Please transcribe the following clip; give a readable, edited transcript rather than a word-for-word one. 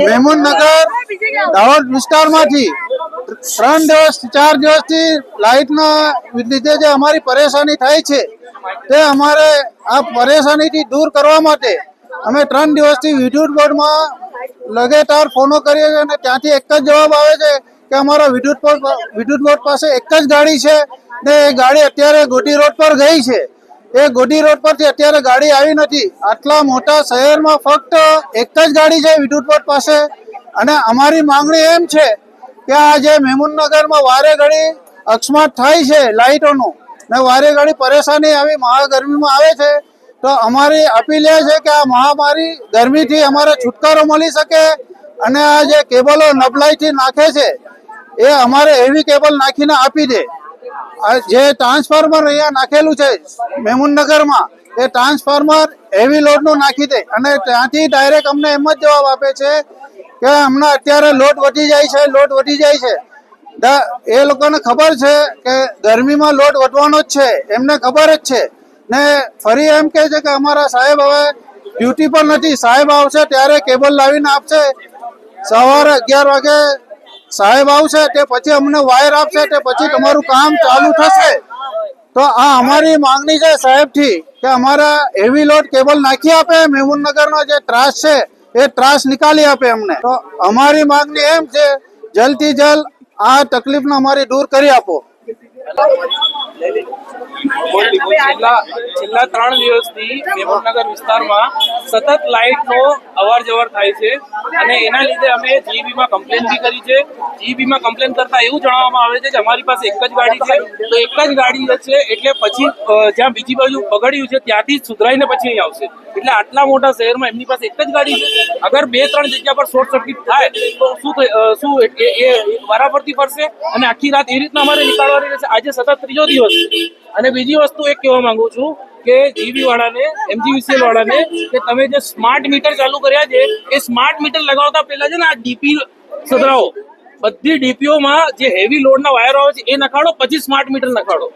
મેમુનનગર દાહોદ વિસ્તારમાંથી 3 દિવસ 4 દિવસથી લાઇટના લીધે જે અમારી પરેશાની થાય છે તે અમારે આ પરેશાનીથી દૂર કરવા માટે અમે 3 દિવસથી વિદ્યુત બોર્ડમાં લગાતાર ફોનો કરીએ છીએ અને ત્યાંથી એક જ જવાબ આવે છે કે અમારા વિદ્યુત બોર્ડ પાસે એક જ ગાડી છે ને એ ગાડી અત્યારે ગોટી રોડ પર ગઈ છે. એ ગોડી રોડ પરથી અત્યારે ગાડી આવી નથી. આટલા મોટા શહેરમાં ફક્ત એક જ ગાડી છે વિદ્યુત બોર્ડ પાસે. અને અમારી માંગણી એમ છે કે આ જે મેમુનનગરમાં વારે ઘડી અકસ્માત થાય છે લાઇટોનું ને વારે ઘડી પરેશાની આવી મહાગરમીમાં આવે છે, તો અમારી અપીલ એ છે કે આ મહામારી ગરમીથી અમારે છુટકારો મળી શકે અને આ જે કેબલો નબળાઈથી નાખે છે એ અમારે એવી કેબલ નાખીને આપી દે. જે ટ્રાન્સફોર્મર અહીંયા નાખેલું છે મેમુનનગરમાં એ ટ્રાન્સફોર્મર હેવી લોડનું નાખી દે અને ત્યાંથી ડાયરેક્ટ અમને એમ જ જવાબ આપે છે કે અમને અત્યારે લોડ વધી જાય છે. એ લોકોને ખબર છે કે ગરમીમાં લોડ વધવાનો જ છે, એમને ખબર જ છે ને ફરી એમ કહે છે કે અમારા સાહેબ હવે ડ્યુટી પર નથી, સાહેબ આવશે ત્યારે કેબલ લાવીને આપશે. સવારે 11 વાગે સાહેબ આવશે તે પછી અમને વાયર આપશે તે પછી તમારું કામ ચાલુ થશે. તો આ અમારી માંગણી છે સાહેબથી કે અમારા હેવી લોડ કેબલ નાખી આપે, મેમુનનગરનો જે ત્રાસ છે એ ત્રાસ નિકાલી આપે અમને. તો અમારી માંગણી એમ છે જલ્દથી જલ્દ આ તકલીફને અમારી દૂર કરી આપો. છેલ્લા 3 દિવસથી મેમુનનગર વિસ્તારમાં સતત લાઇટનો અવાર જવર થાય છે અને એના લીધે અમે જીઈબીમાં કમ્પ્લેન બી કરી છે. જીઈબીમાં કમ્પ્લેન કરતા એવું જણાવવામાં આવે છે કે અમારી પાસે એક જ ગાડી છે, તો એક જ ગાડી છે એટલે પછી જ્યાં બીજી બાજુ બગડ્યું છે ત્યાંથી જ સુધરાઈને પછી અહીં આવશે. એટલે આટલા મોટા શહેરમાં એમની પાસે એક જ ગાડી છે. અગર 2-3 જગ્યા પર શોર્ટ સર્કિટ થાય તો શું એ વારાફરતી પડશે અને આખી રાત એ રીતના અમારે નીકાળવાની રહેશે. આજે સતત 3જો દિવસ. અને બીજી વસ્તુ એક કહેવા માંગુ છું કે જીબી વાળાને, MGVCL વાળાને કે તમે જે સ્માર્ટ મીટર ચાલુ કર્યા છે એ સ્માર્ટ મીટર લગાવતા પહેલા છે ને આ ડીપી સુધરાવો. બધી ડીપીઓમાં જે હેવી લોડના વાયરો આવે છે એ નખાડો, પછી સ્માર્ટ મીટર નખાડો.